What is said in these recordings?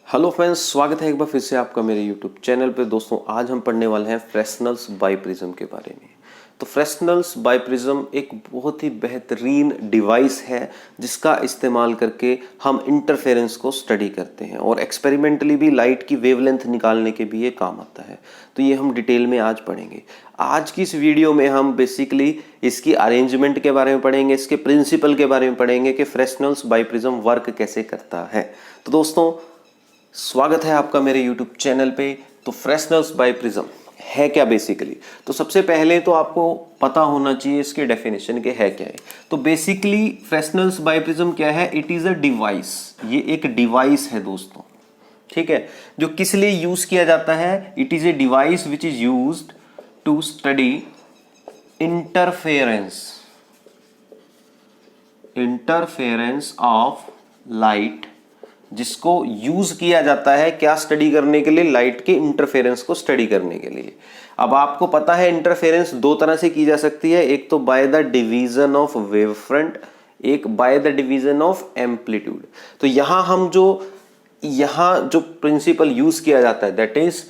Hello friends, स्वागत है एक बार फिर से आपका मेरे यूट्यूब चैनल पे। दोस्तों आज हम पढ़ने वाले हैं फ्रेस्नेल्स बाइप्रिज्म के बारे में। तो फ्रेस्नेल्स बाइप्रिज्म एक बहुत ही बेहतरीन डिवाइस है जिसका इस्तेमाल करके हम इंटरफेरेंस को स्टडी करते हैं और एक्सपेरिमेंटली भी लाइट की वेवलेंथ निकालने के भी ये काम आता है। तो ये हम डिटेल में आज पढ़ेंगे। आज की इस वीडियो में हम बेसिकली इसकी अरेंजमेंट के बारे में पढ़ेंगे, इसके प्रिंसिपल के बारे में पढ़ेंगे कि फ्रेस्नेल्स बाइप्रिज्म वर्क कैसे करता है। तो दोस्तों स्वागत है आपका मेरे YouTube चैनल पे। तो फ्रेस्नेल्स बाइप्रिज्म है क्या बेसिकली? तो सबसे पहले तो आपको पता होना चाहिए इसके डेफिनेशन के है क्या है। तो बेसिकली फ्रेस्नेल्स बाइप्रिज्म क्या है? It is a device. ये एक डिवाइस है दोस्तों, ठीक है, जो किस लिए यूज किया जाता है? It is a device which is used to study interference of light, जिसको यूज किया जाता है क्या स्टडी करने के लिए? लाइट के इंटरफेरेंस को स्टडी करने के लिए। अब आपको पता है इंटरफेरेंस दो तरह से की जा सकती है, एक तो by the division of wave front, एक by the division of amplitude. तो यहां जो प्रिंसिपल यूज किया जाता है दैट इज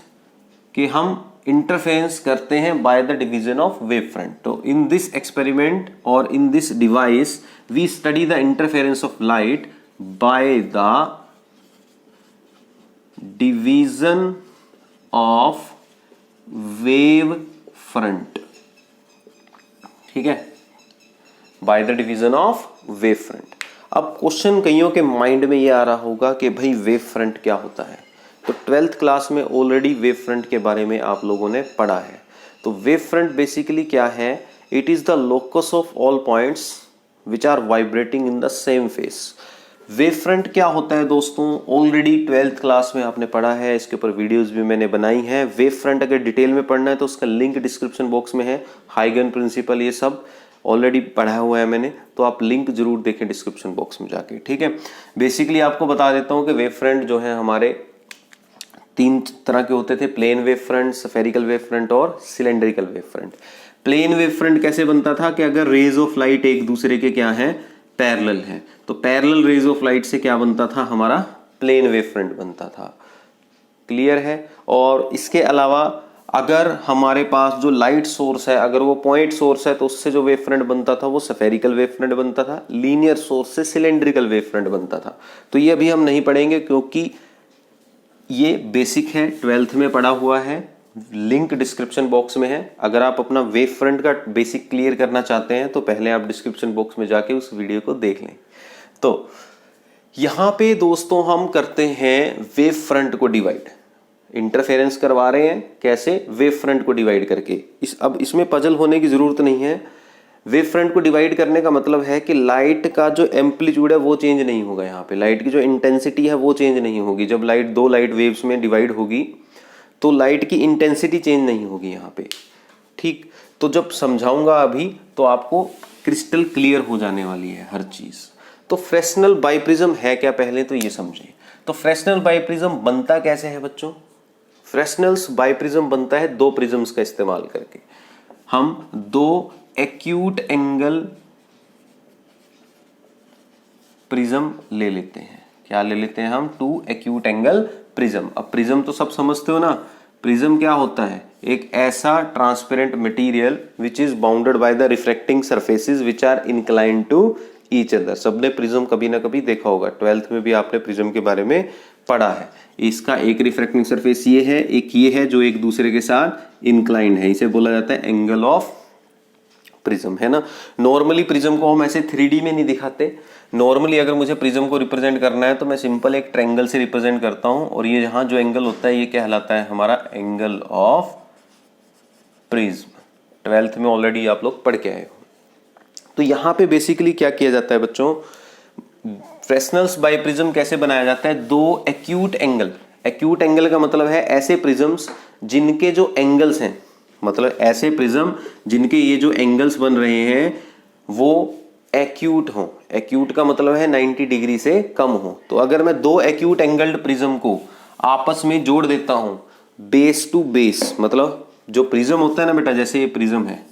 कि हम इंटरफेरेंस करते हैं by the division of wave front. तो इन दिस एक्सपेरिमेंट और in this device we study the interference of light by the division of wave front, ठीक है, by the division of wave front. अब question कईयों के mind में ये आ रहा होगा कि भाई वेव फ्रंट क्या होता है? तो 12th क्लास में ऑलरेडी वेव फ्रंट के बारे में आप लोगों ने पढ़ा है। तो वेव फ्रंट बेसिकली क्या है? It is the locus of all points which are vibrating in the same phase. Wave front क्या होता है दोस्तों? ऑलरेडी 12th क्लास में आपने पढ़ा है, इसके ऊपर वीडियोस भी मैंने बनाई हैं। वेव फ्रंट अगर डिटेल में पढ़ना है तो उसका लिंक डिस्क्रिप्शन बॉक्स में है। हाइगन प्रिंसिपल ये सब ऑलरेडी पढ़ा हुआ है मैंने, तो आप लिंक जरूर देखें डिस्क्रिप्शन बॉक्स में जाके, ठीक है। बेसिकली आपको बता देता हूँ कि वेव फ्रंट जो है हमारे तीन तरह के होते थे, plane wave front, spherical wave front और cylindrical wave front. Plane wave front कैसे बनता था कि अगर रेज ऑफ लाइट एक दूसरे के क्या है? पैरेलल है। तो पैरेलल रेज ऑफ लाइट से क्या बनता था? हमारा प्लेन वेव फ्रंट बनता था। क्लियर है? और इसके अलावा अगर हमारे पास जो लाइट सोर्स है, अगर वो पॉइंट सोर्स है, तो उससे जो वेव फ्रंट बनता था वो स्फेरिकल वेव फ्रंट बनता था। लीनियर सोर्स से सिलेंड्रिकल वेव फ्रंट बनता था। तो ये अभी हम नहीं पढ़ेंगे क्योंकि ये बेसिक है, 12th में पढ़ा हुआ है। लिंक डिस्क्रिप्शन बॉक्स में है। अगर आप अपना वेव फ्रंट का बेसिक क्लियर करना चाहते हैं तो पहले आप डिस्क्रिप्शन बॉक्स में जाके उस वीडियो को देख लें। तो यहां पे दोस्तों हम करते हैं वेव फ्रंट को डिवाइड। इंटरफेरेंस करवा रहे हैं कैसे? वेव फ्रंट को डिवाइड करके। अब इसमें पजल होने की जरूरत नहीं है। वेव फ्रंट को डिवाइड करने का मतलब है कि लाइट का जो एम्पलीट्यूड है वो चेंज नहीं होगा। यहाँ पे लाइट की जो इंटेंसिटी है वो चेंज नहीं होगी। जब दो लाइट वेव्स में डिवाइड होगी तो लाइट की इंटेंसिटी चेंज नहीं होगी यहाँ पे, ठीक। तो जब समझाऊंगा अभी तो आपको क्रिस्टल क्लियर हो जाने वाली है हर चीज। तो फ्रेस्नेल बाइप्रिज्म है क्या, पहले तो ये समझिए। तो फ्रेस्नेल बाइप्रिज्म बनता कैसे है बच्चों? फ्रेस्नेल्स बाइप्रिज्म बनता है दो प्रिज्म्स का इस्तेमाल करके। हम दो एक्यूट एंगल प्रिज्म ले लेते हैं। क्या ले लेते हैं हम? Two acute angle prism. अब प्रिज्म तो सब समझते हो ना। प्रिज्म क्या होता है? एक ऐसा transparent material which is bounded by the refracting surfaces which are inclined to each other. सबने प्रिज्म कभी ना कभी देखा होगा, 12th में भी आपने प्रिज्म के बारे में पढ़ा है। इसका एक रिफ्रैक्टिंग सरफेस ये है, एक ये है जो एक दूसरे के साथ इंक्लाइंड है। इसे बोला जाता है एंगल ऑफ प्रिज्म, है ना। नॉर्मली प्रिज्म को हम ऐसे 3D में नहीं दिखाते। नॉर्मली अगर मुझे प्रिज्म को रिप्रेजेंट करना है तो मैं सिंपल एक ट्रायंगल से रिप्रेजेंट करता हूं, और ये यहां जो एंगल होता है ये कहलाता है हमारा एंगल ऑफ प्रिज्म। 12th में ऑलरेडी आप लोग पढ़ के आए हो। तो यहां पे बेसिकली क्या किया जाता है बच्चों? फ्रेस्नेल्स बाइप्रिज्म कैसे बनाया जाता है? दो एक्यूट एंगल। एक्यूट एंगल का मतलब है ऐसे प्रिज्म्स जिनके जो एंगल्स हैं, मतलब ऐसे प्रिज्म जिनके ये जो एंगल्स बन रहे हैं वो एक्यूट हो। एक्यूट का मतलब है 90 डिग्री से कम हो। तो अगर मैं दो एक्यूट एंगल्ड प्रिज्म को आपस में जोड़ देता हूं बेस टू बेस, मतलब जो प्रिज्म होता है ना बेटा, जैसे ये प्रिज्म है,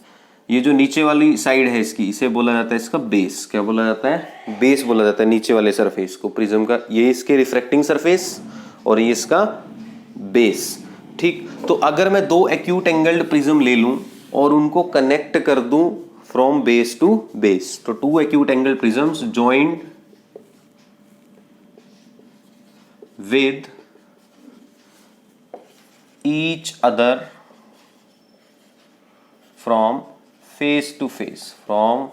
ये जो नीचे वाली साइड है इसकी, इसे बोला जाता है इसका बेस। क्या बोला जाता है? बेस बोला जाता है नीचे वाले सरफेस को प्रिज्म का। ये इसके रिफ्रैक्टिंग सरफेस और ये इसका बेस। ठीक, तो अगर मैं दो एक्यूट एंगल्ड प्रिज्म ले लूं और उनको कनेक्ट कर दूं फ्रॉम बेस टू बेस, तो two acute angled prisms joined with each other from face to face, from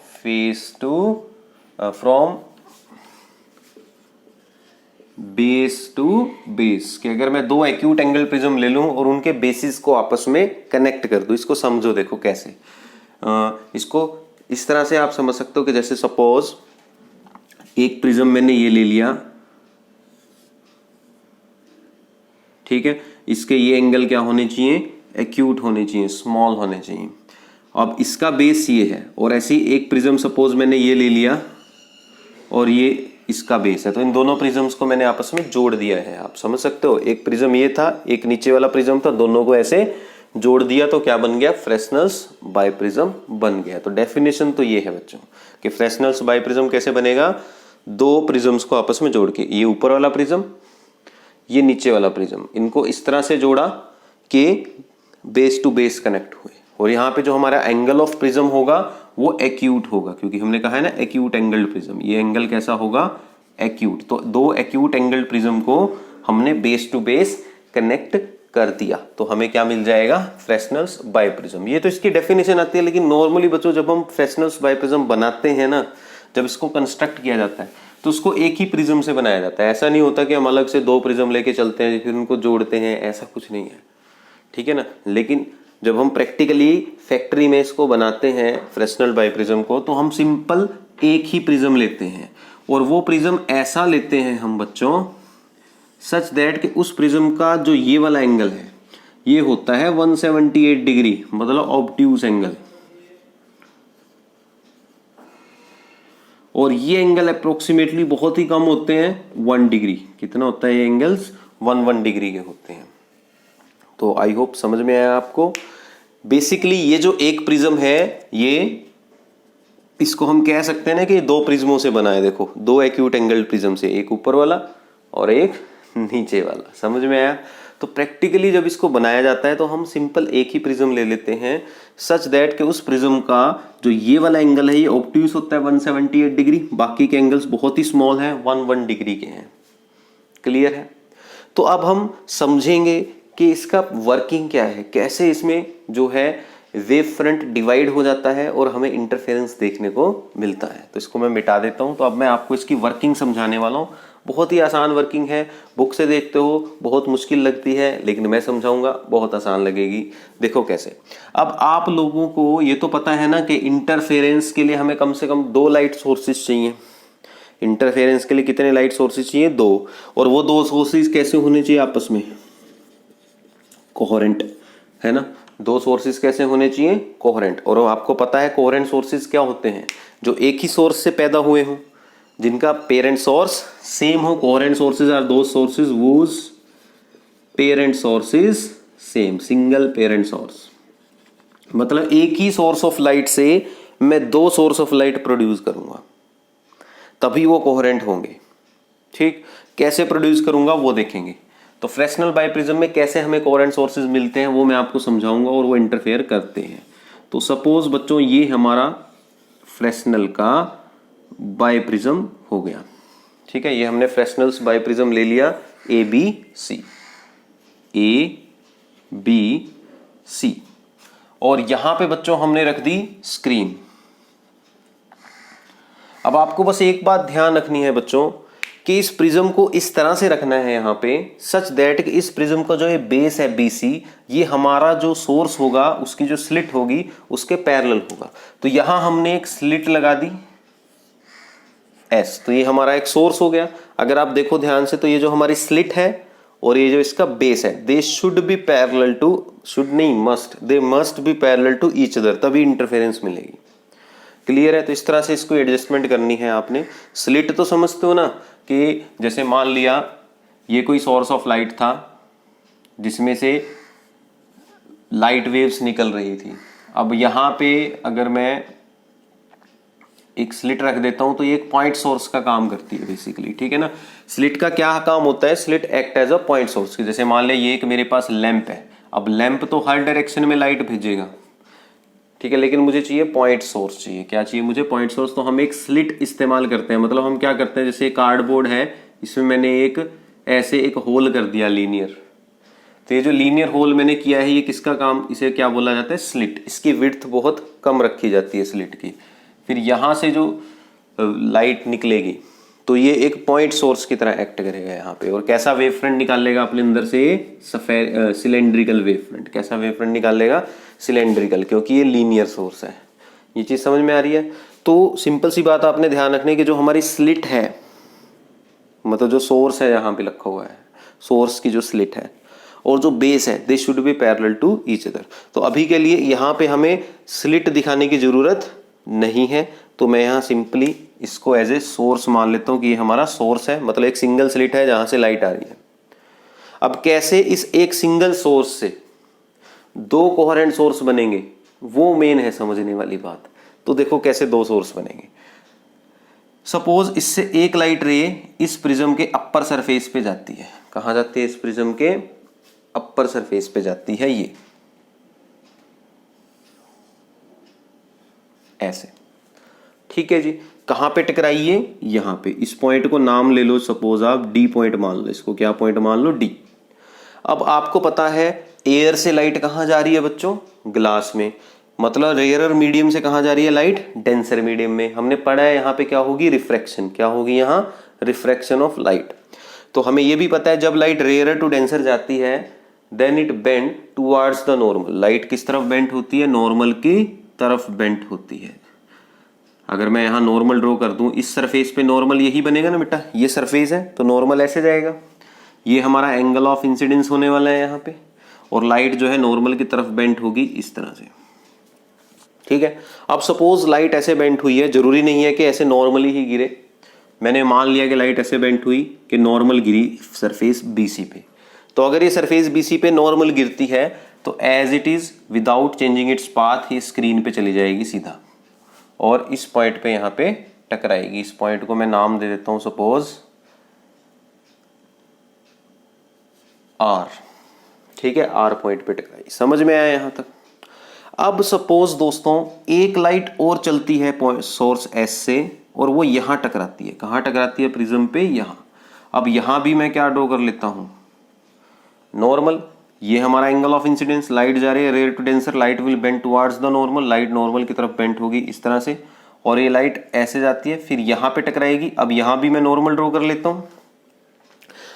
base to base, कि अगर मैं दो एक्यूट एंगल प्रिज्म ले लूं और उनके बेसिस को आपस में कनेक्ट कर दूं। इसको समझो, देखो कैसे। इसको इस तरह से आप समझ सकते हो कि जैसे सपोज एक प्रिज्म मैंने ये ले लिया, ठीक है, इसके ये एंगल क्या होने चाहिए, एक्यूट होने चाहिए, स्मॉल होने चाहिए। अब इसका बेस ये है, और ऐसी एक प्रिज्म सपोज मैंने ये ले लिया और ये इसका बेस है, तो इन दोनों प्रिज्म्स को मैंने आपस में जोड़ दिया है। आप समझ सकते हो, एक प्रिज्म ये था, एक नीचे वाला प्रिज्म था, दोनों को ऐसे जोड़ दिया तो क्या बन गया, फ्रेस्नेल्स बाइप्रिज्म बन गया। तो डेफिनेशन तो ये है बच्चों कि फ्रेस्नेल्स बाइप्रिज्म कैसे बनेगा, दो प्रिज्म्स को आपस में जोड़ के, ये ऊपर वाला प्रिज्म, ये नीचे वाला प्रिज्म, इनको इस तरह से जोड़ा कि बेस टू बेस कनेक्ट हुए, और यहाँ पे जो हमारा एंगल ऑफ प्रिज्म होगा वो एक्यूट होगा, क्योंकि हमने कहा है ना एक्यूट एंगल्ड प्रिज्म, ये एंगल कैसा होगा, एक्यूट। तो दो एक्यूट एंगल्ड प्रिज्म को हमने बेस टू बेस कनेक्ट कर दिया तो हमें क्या मिल जाएगा, फ्रेस्नेल्स बाइप्रिज्म। ये तो इसकी डेफिनेशन आती है, लेकिन नॉर्मली बच्चों जब हम फ्रेस्नेल्स बाइप्रिज्म बनाते हैं ना, जब इसको कंस्ट्रक्ट किया जाता है तो उसको एक ही प्रिज्म से बनाया जाता है। ऐसा नहीं होता कि हम अलग से दो प्रिज्म लेके चलते हैं फिर उनको जोड़ते हैं, ऐसा कुछ नहीं है, ठीक है ना। लेकिन जब हम प्रैक्टिकली फैक्ट्री में इसको बनाते हैं फ्रेस्नेल बाइप्रिज्म को, तो हम सिंपल एक ही प्रिज्म लेते हैं, और वो प्रिज्म ऐसा लेते हैं हम बच्चों सच दैट कि उस प्रिज्म का जो ये वाला एंगल है ये होता है 178 डिग्री, मतलब ऑब्ट्यूज एंगल, और ये एंगल अप्रोक्सीमेटली बहुत ही कम होते हैं 1 डिग्री। कितना होता है ये एंगल्स, 1 डिग्री के होते हैं। तो आई होप समझ में आया आपको। बेसिकली ये जो एक प्रिज्म है, ये इसको हम कह सकते हैं ना कि दो प्रिज्मों से बना है। देखो दो एक्यूट एंगल्ड प्रिज्म से, एक ऊपर वाला और एक नीचे वाला, समझ में आया। तो प्रैक्टिकली जब इसको बनाया जाता है तो हम सिंपल एक ही प्रिज्म ले लेते हैं सच दैट कि उस प्रिज्म का जो ये वाला एंगल है ये ऑब्ट्यूज होता है 178 डिग्री, बाकी के एंगल्स बहुत ही स्मॉल हैं, 1 डिग्री के हैं। क्लियर है। तो अब हम समझेंगे कि इसका वर्किंग क्या है, कैसे इसमें जो है वेव फ्रंट डिवाइड हो जाता है और हमें इंटरफेरेंस देखने को मिलता है। तो इसको मैं मिटा देता हूं। तो अब मैं आपको इसकी वर्किंग समझाने वाला हूं। बहुत ही आसान वर्किंग है, बुक से देखते हो बहुत मुश्किल लगती है, लेकिन मैं समझाऊंगा बहुत आसान लगेगी। देखो कैसे। अब आप लोगों को ये तो पता है ना कि इंटरफेरेंस के लिए हमें कम से कम 2 लाइट सोर्सेज चाहिए। इंटरफेरेंस के लिए कितने लाइट सोर्सेज चाहिए, 2, और वो 2 सोर्सेज कैसे होने चाहिए आपस में, कोहेरेंट, है ना। 2 सोर्सेज कैसे होने चाहिए, कोहेरेंट। और आपको पता है कोहेरेंट सोर्सेज क्या होते हैं, जो एक ही सोर्स से पैदा हुए हों, जिनका पेरेंट सोर्स सेम हो। Coherent sources are those sources whose parent source is same, single parent source. मतलब एक ही सोर्स ऑफ लाइट से मैं 2 सोर्स ऑफ लाइट प्रोड्यूस करूंगा, तभी वो कोहेरेंट होंगे। ठीक, कैसे प्रोड्यूस करूंगा वो देखेंगे। तो फ्रेस्नेल बाइप्रिज्म में कैसे हमें कोहेरेंट सोर्सेज मिलते हैं वो मैं आपको समझाऊंगा, और वो इंटरफेयर करते हैं। तो सपोज बच्चों ये हमारा फ्रेस्नेल का बाइप्रिज्म हो गया। ठीक है, ये हमने फ्रेस्नेल्स बाइप्रिज्म ले लिया ABC, और यहां पे बच्चों हमने रख दी स्क्रीन। अब आपको बस एक बात ध्यान रखनी है बच्चों कि इस प्रिज्म को इस तरह से रखना है यहाँ पे सच दैट कि इस प्रिज्म का जो ये बेस है BC, ये हमारा जो सोर्स होगा उसकी जो स्लिट होगी उसके पैरेलल होगा। तो यहां हमने एक स्लिट लगा दी S, तो ये हमारा एक सोर्स हो गया। अगर आप देखो ध्यान से तो ये जो हमारी स्लिट है और ये जो इसका बेस है, they should be parallel to, should नहीं must, they must be parallel to each other, तभी इंटरफेरेंस मिलेगी। क्लियर है। तो इस तरह से इसको एडजस्टमेंट करनी है आपने। स्लिट तो समझते हो ना, कि जैसे मान लिया ये कोई सोर्स ऑफ लाइट था जिसमें से लाइट वेव्स निकल रही थी। अब यहाँ पे अगर मैं एक स्लिट रख देता हूं तो ये एक पॉइंट सोर्स का काम करती है बेसिकली, ठीक है ना। स्लिट का क्या काम होता है, slit act as a point source. जैसे मान ले ये एक मेरे पास लैंप है, अब लैंप तो हर डायरेक्शन में लाइट भेजेगा, ठीक है, लेकिन मुझे चाहिए पॉइंट सोर्स चाहिए। क्या चाहिए मुझे, पॉइंट सोर्स। तो हम एक स्लिट इस्तेमाल करते हैं, मतलब हम क्या करते हैं, जैसे कार्डबोर्ड है, इसमें मैंने एक ऐसे एक होल कर दिया लीनियर, तो ये जो लीनियर होल मैंने किया है ये किसका काम, इसे क्या बोला जाता है, स्लिट। इसकी विड्थ बहुत कम रखी जाती है स्लिट की। फिर यहां से जो लाइट निकलेगी तो ये एक पॉइंट सोर्स की तरह एक्ट करेगा यहाँ पे। और कैसा वेव फ्रंट निकालेगा अपने अंदर से, सफेद सिलेंड्रिकल वेव फ्रंट। कैसा वेव फ्रंट निकालेगा, सिलेंड्रिकल, क्योंकि ये लीनियर सोर्स है। ये चीज समझ में आ रही है। तो सिंपल सी बात आपने ध्यान रखनी कि जो हमारी स्लिट है, मतलब जो सोर्स है यहाँ पे लिखा हुआ है, सोर्स की जो स्लिट है और जो बेस है, they should be parallel to each other. तो अभी के लिए यहाँ पे हमें स्लिट दिखाने की जरूरत नहीं है, तो मैं यहाँ सिंपली इसको एज ए सोर्स मान लेता हूँ कि ये हमारा सोर्स है, मतलब एक सिंगल स्लिट है जहां से लाइट आ रही है। अब कैसे इस एक सिंगल सोर्स से दो कोहेरेंट सोर्स बनेंगे, वो मेन है समझने वाली बात। तो देखो कैसे दो सोर्स बनेंगे। सपोज इससे एक लाइट रे इस प्रिज्म के अपर सरफेस पे जाती है। कहां जाती है, इस प्रिज्म के अपर सरफेस पे जाती है, ये ऐसे, ठीक है जी। कहां पे टकराइए, यहां पे। इस पॉइंट को नाम ले लो, सपोज आप डी पॉइंट मान लो, इसको क्या पॉइंट मान लो, डी। अब आपको पता है एयर से लाइट कहां जा रही है बच्चों, ग्लास में, मतलब रेयरर मीडियम से कहां जा रही है लाइट, डेंसर मीडियम में। हमने पढ़ा है यहाँ पे क्या होगी, रिफ्रैक्शन। क्या होगी यहाँ, रिफ्रैक्शन ऑफ लाइट। तो हमें यह भी पता है जब लाइट रेयरर टू डेंसर जाती है then it bend towards the normal. Light किस तरफ बेंट होती है, नॉर्मल की तरफ बेंट होती है। अगर मैं यहाँ नॉर्मल ड्रॉ कर दूं, इस सरफेस पे नॉर्मल यही बनेगा ना बेटा, ये सरफेस है तो नॉर्मल ऐसे जाएगा। ये हमारा एंगल ऑफ इंसिडेंस होने वाला है यहाँ पे, और लाइट जो है नॉर्मल की तरफ बेंट होगी इस तरह से, ठीक है। अब सपोज लाइट ऐसे बेंट हुई है, जरूरी नहीं है कि ऐसे नॉर्मली ही गिरे। मैंने मान लिया कि लाइट ऐसे बेंट हुई कि नॉर्मल गिरी सरफेस बीसी पे। तो अगर ये सरफेस बीसी पे नॉर्मल गिरती है तो as it is without changing its path ही स्क्रीन पे चली जाएगी सीधा, और इस पॉइंट पे यहाँ पे टकराएगी। इस पॉइंट को मैं नाम दे देता हूं सपोज आर, ठीक है, आर पॉइंट पे टकराई। समझ में आया यहां तक। अब सपोज दोस्तों एक लाइट और चलती है सोर्स एस से, और वो यहां टकराती है। कहां टकराती है, प्रिज्म पे, यहां। अब यहां भी मैं क्या ड्रॉ कर लेता हूं, नॉर्मल। ये हमारा एंगल ऑफ इंसिडेंस, लाइट जा रही है rare to denser, light will bend towards the normal, light normal की तरफ बेंड होगी इस तरह से, और ये लाइट ऐसे जाती है, फिर यहां पे टकराएगी। अब यहां भी मैं नॉर्मल ड्रॉ कर लेता हूं।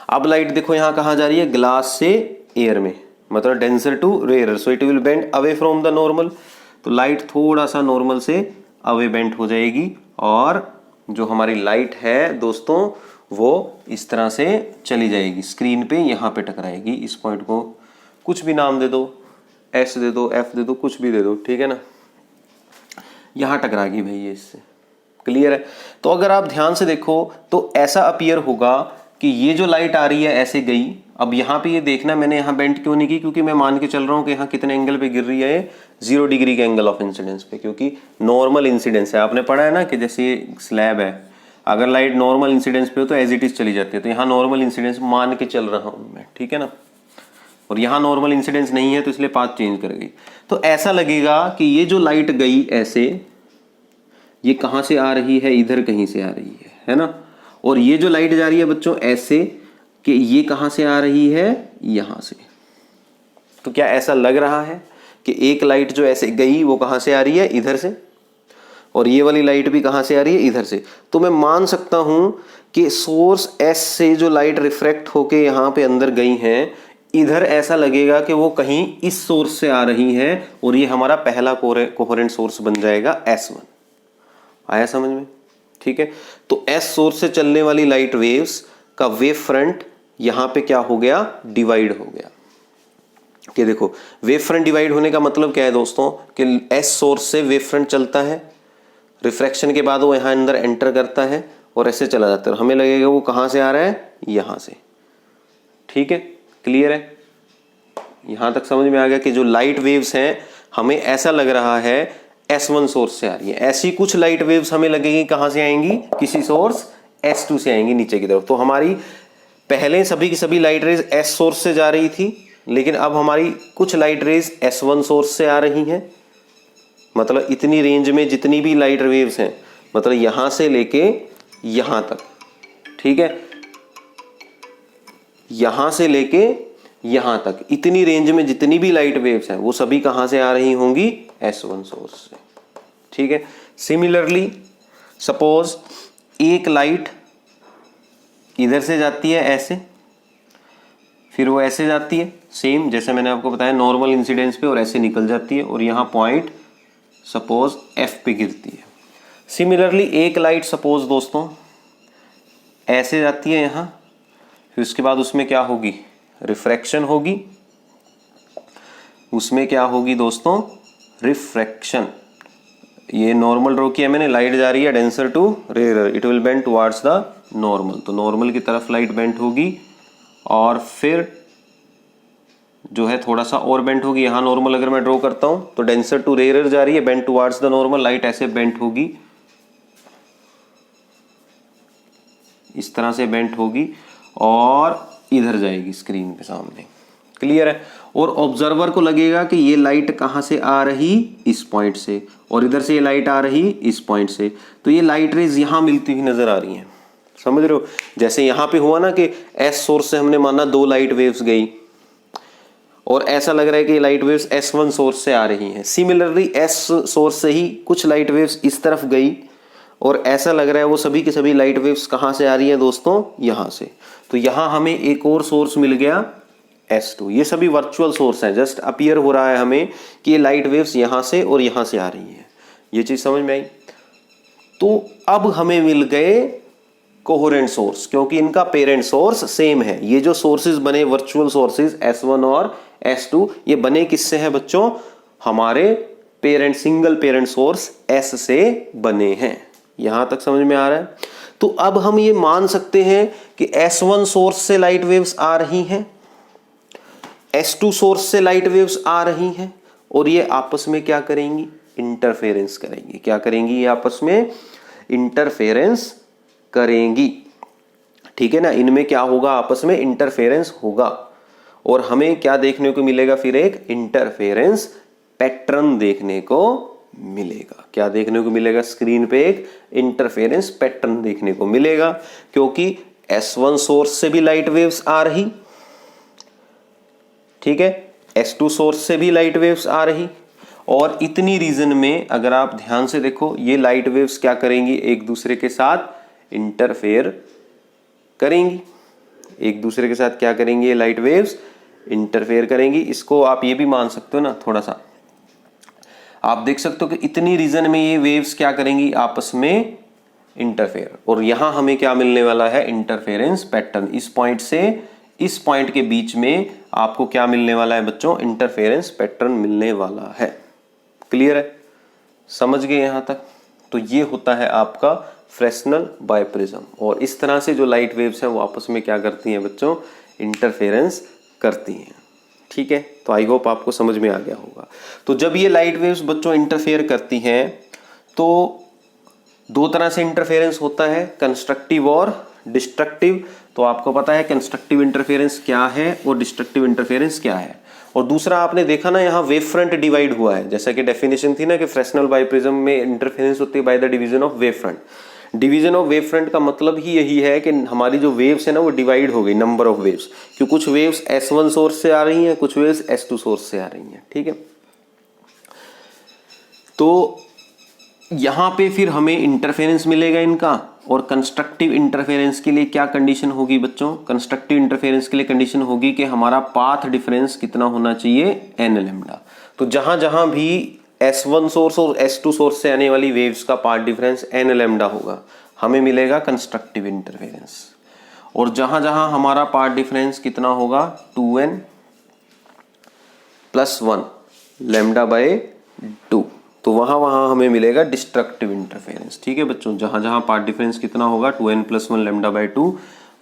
अब लाइट देखो यहां कहां जा रही है, ग्लास से एयर में, मतलब denser to rare, so it will bend away from the normal. तो लाइट थोड़ा सा नॉर्मल से अवे बेंड हो जाएगी, और जो हमारी लाइट है दोस्तों वो इस तरह से चली जाएगी स्क्रीन पे, यहां पे टकराएगी। इस पॉइंट को कुछ भी नाम दे दो, एस दे दो, एफ दे दो, कुछ भी दे दो, ठीक है ना। यहां टकराएगी भाई ये इससे, क्लियर है। तो अगर आप ध्यान से देखो तो ऐसा अपीयर होगा कि ये जो लाइट आ रही है ऐसे गई। अब यहाँ पे ये देखना मैंने यहाँ बेंड क्यों नहीं की, क्योंकि मैं मान के चल रहा हूँ कि यहाँ कितने एंगल पे गिर रही है, 0 डिग्री के एंगल ऑफ इंसिडेंस पे, क्योंकि नॉर्मल इंसिडेंस है। आपने पढ़ा है ना कि जैसे स्लैब है, अगर लाइट नॉर्मल इंसिडेंस पे हो तो एज इट इज चली जाती है। तो यहाँ नॉर्मल इंसिडेंस मान के चल रहा हूँ मैं, ठीक है ना। और यहाँ नॉर्मल इंसिडेंस नहीं है तो इसलिए पाथ चेंज कर गई। तो ऐसा लगेगा कि ये जो लाइट गई ऐसे, ये कहाँ से आ रही है, इधर कहीं से आ रही है ना। और ये जो लाइट जा रही है बच्चों ऐसे, कि ये कहां से आ रही है, यहां से। तो क्या ऐसा लग रहा है कि एक लाइट जो ऐसे गई वो कहां से आ रही है, इधर से, और ये वाली लाइट भी कहां से आ रही है, इधर से। तो मैं मान सकता हूं कि सोर्स एस से जो लाइट रिफ्रैक्ट होके यहां पे अंदर गई हैं, इधर ऐसा लगेगा कि वो कहीं इस सोर्स से आ रही है, और ये हमारा पहला कोहेरेंट सोर्स बन जाएगा S1। आया समझ में, ठीक है। तो एस सोर्स से चलने वाली लाइट वेव्स का वेव फ्रंट यहां पे क्या हो गया, डिवाइड हो गया। कि देखो वेव फ्रंट डिवाइड होने का मतलब क्या है दोस्तों, कि एस सोर्स से वेव फ्रंट चलता है, रिफ्रैक्शन के बाद वो यहां अंदर एंटर करता है और ऐसे चला जाता है। हमें लगेगा वो कहां से आ रहा है, यहां से, ठीक है, क्लियर है। यहां तक समझ में आ गया कि जो लाइट वेव्स हैं, हमें ऐसा लग रहा है S1 सोर्स से आ रही है। ऐसी कुछ लाइट वेव्स हमें लगेगी कहां से आएंगी, किसी सोर्स S2 से आएंगी नीचे की तरफ। तो हमारी पहले सभी की सभी लाइट रेज S सोर्स से जा रही थी, लेकिन अब हमारी कुछ लाइट रेज S1 सोर्स से आ रही हैं। मतलब इतनी रेंज में जितनी भी लाइट वेव्स हैं, मतलब यहां से लेके यहां तक, ठीक है, यहां से लेके यहां तक इतनी रेंज में जितनी भी लाइट वेव्स हैं वो सभी कहां से आ रही होंगी, S1 सोर्स से। ठीक है। सिमिलरली सपोज एक लाइट इधर से जाती है ऐसे, फिर वो ऐसे जाती है, सेम जैसे मैंने आपको बताया नॉर्मल इंसिडेंस पे, और ऐसे निकल जाती है और यहाँ पॉइंट सपोज F पे गिरती है। सिमिलरली एक लाइट सपोज दोस्तों ऐसे जाती है यहाँ, फिर उसके बाद उसमें क्या होगी, रिफ्रैक्शन होगी। उसमें क्या होगी दोस्तों, रिफ्रैक्शन। ये नॉर्मल ड्रॉ किया मैंने, लाइट जा रही है denser to rare, it will bend towards the normal, तो नॉर्मल की तरफ लाइट बेंड होगी और फिर जो है थोड़ा सा और बेंड होगी। यहाँ नॉर्मल अगर मैं ड्रॉ करता हूं तो डेंसर टू रेयर जा रही है, bend towards the normal, light ऐसे बेंड होगी, इस तरह से बेंड होगी और इधर जाएगी स्क्रीन के सामने। क्लियर है। और ऑब्जर्वर को लगेगा कि ये लाइट कहां से आ रही, इस पॉइंट से, और इधर से ये लाइट आ रही इस पॉइंट से। तो ये लाइट रेज यहां मिलती हुई नजर आ रही हैं। समझ रहे हो। जैसे यहां पे हुआ ना कि S सोर्स से हमने माना 2 लाइट वेव्स गई और ऐसा लग रहा है कि ये लाइट वेव्स S1 सोर्स से आ रही हैं। सिमिलरली S सोर्स से ही कुछ लाइट वेव्स इस तरफ गई और ऐसा लग रहा है वो सभी की सभी लाइट वेव्स कहां से आ रही हैं दोस्तों, यहां से। तो यहां हमें एक और सोर्स मिल गया S2। ये सभी वर्चुअल सोर्स हैं, जस्ट अपीयर हो रहा है हमें कि ये लाइट वेव्स यहां से और यहां से आ रही हैं। ये चीज समझ में आई। तो अब हमें मिल गए कोहेरेंट सोर्स, क्योंकि इनका पेरेंट सोर्स सेम है। ये जो सोर्सेज बने वर्चुअल सोर्सेज S1 और S2, ये बने किससे हैं बच्चों, हमारे parent single parent source S से बने हैं। यहां तक समझ में आ रहा है। तो अब हम ये मान सकते हैं कि S1 सोर्स से लाइट वेव्स आ रही हैं, S2 सोर्स से लाइट वेव्स आ रही हैं, और ये आपस में क्या करेंगी, इंटरफेरेंस करेंगी। क्या करेंगी, ये आपस में इंटरफेरेंस करेंगी। ठीक है ना। इनमें क्या होगा, आपस में इंटरफेरेंस होगा और हमें क्या देखने को मिलेगा, फिर एक इंटरफेरेंस पैटर्न देखने को मिलेगा। क्या देखने को मिलेगा, स्क्रीन पे एक इंटरफेरेंस पैटर्न देखने को मिलेगा, क्योंकि S1 सोर्स से भी लाइट वेव्स आ रही, ठीक है, S2 सोर्स से भी लाइट वेव्स आ रही, और इतनी रीजन में अगर आप ध्यान से देखो ये लाइट वेव्स क्या करेंगी, एक दूसरे के साथ इंटरफेयर करेंगी। एक दूसरे के साथ क्या करेंगी, ये लाइट वेव्स इंटरफेयर करेंगी। इसको आप ये भी मान सकते हो ना, थोड़ा सा आप देख सकते हो कि इतनी रीजन में ये वेव्स क्या करेंगी, आपस में इंटरफेयर। और यहां हमें क्या मिलने वाला है, इंटरफेरेंस पैटर्न। इस पॉइंट से इस पॉइंट के बीच में आपको क्या मिलने वाला है बच्चों, इंटरफेरेंस पैटर्न मिलने वाला है। क्लियर है, समझ गए यहां तक। तो ये होता है आपका फ्रेस्नेल बाइप्रिज्म, और इस तरह से जो लाइट वेव्स हैं वो आपस में क्या करती हैं बच्चों, इंटरफेरेंस करती हैं। ठीक है। तो आई होप आपको समझ में आ गया होगा। तो जब ये लाइट वेव्स बच्चों इंटरफेयर करती हैं तो 2 तरह से इंटरफेरेंस होता है, कंस्ट्रक्टिव और डिस्ट्रक्टिव। तो आपको पता है कंस्ट्रक्टिव इंटरफेरेंस क्या है और डिस्ट्रक्टिव इंटरफेरेंस क्या है। और दूसरा आपने देखा ना, यहाँ वेव फ्रंट डिवाइड हुआ है, जैसा कि डेफिनेशन थी ना कि फ्रेस्नेल बाइप्रिज्म में इंटरफेरेंस होती है by the division of wave front. Division of wave front का मतलब ही यही है कि हमारी जो वेव्स है ना वो डिवाइड हो गई, नंबर ऑफ वेव्स, कि कुछ वेव्स S1 सोर्स से आ रही हैं, कुछ वेव्स S2 सोर्स से आ रही हैं। ठीक है। तो यहां पे फिर हमें इंटरफेरेंस मिलेगा इनका, और कंस्ट्रक्टिव इंटरफेरेंस के लिए क्या कंडीशन होगी बच्चों, कंस्ट्रक्टिव इंटरफेरेंस के लिए कंडीशन होगी कि हमारा पाथ डिफरेंस कितना होना चाहिए, n लैम्डा। तो जहां जहां भी S1 सोर्स और S2 सोर्स से आने वाली वेव्स का पाथ डिफरेंस n लैम्डा होगा, हमें मिलेगा कंस्ट्रक्टिव इंटरफेरेंस। और जहां जहां हमारा पाथ डिफरेंस कितना होगा, 2n + 1 लैम्डा बाय 2, तो वहां वहां हमें मिलेगा डिस्ट्रक्टिव इंटरफेरेंस। ठीक है बच्चों, जहां जहां पाथ डिफरेंस कितना होगा, 2n + 1 लैम्डा बाय 2,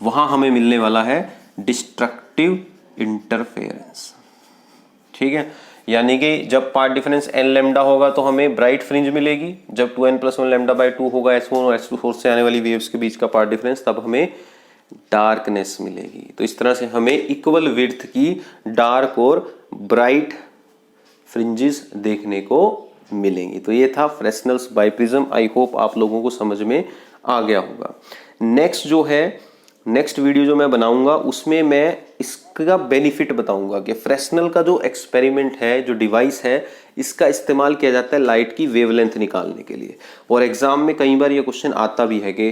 वहां हमें मिलने वाला है डिस्ट्रक्टिव इंटरफेरेंस। ठीक है। यानी कि जब पाथ डिफरेंस n लैम्डा होगा तो हमें ब्राइट फ्रिंज मिलेगी, जब 2n+1 लैम्डा बाय 2 होगा S1 और S2 सोर्स से आने वाली वेव्स के बीच का पाथ डिफरेंस, तब हमें डार्कनेस मिलेगी। तो इस तरह से हमें इक्वल विड्थ की डार्क और ब्राइट फ्रिंजेस देखने को मिलेंगी। तो ये था फ्रेस्नेल्स बाइप्रिज्म। आई होप आप लोगों को समझ में आ गया होगा। नेक्स्ट वीडियो जो मैं बनाऊंगा उसमें मैं इसका बेनिफिट बताऊंगा कि फ्रेस्नेल का जो एक्सपेरिमेंट है, जो डिवाइस है, इसका इस्तेमाल किया जाता है लाइट की वेवलेंथ निकालने के लिए। और एग्जाम में कई बार ये क्वेश्चन आता भी है कि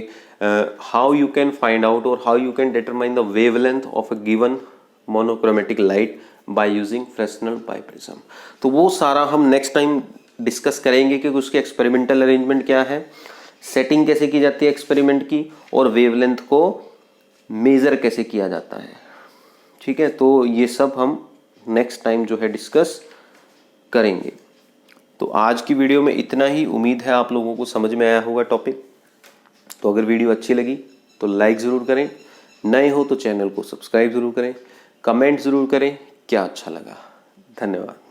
how you can find out और how you can determine the wavelength of a given monochromatic light by using Fresnel biprism. तो वो सारा हम नेक्स्ट टाइम डिस्कस करेंगे कि उसके एक्सपेरिमेंटल अरेंजमेंट क्या है, सेटिंग कैसे की जाती है एक्सपेरिमेंट की, और वेवलेंथ को मेजर कैसे किया जाता है। ठीक है, तो ये सब हम नेक्स्ट टाइम जो है डिस्कस करेंगे। तो आज की वीडियो में इतना ही। उम्मीद है आप लोगों को समझ में आया होगा टॉपिक। तो अगर वीडियो अच्छी लगी तो लाइक ज़रूर करें, नए हो तो चैनल को सब्सक्राइब ज़रूर करें, कमेंट ज़रूर करें क्या अच्छा लगा। धन्यवाद।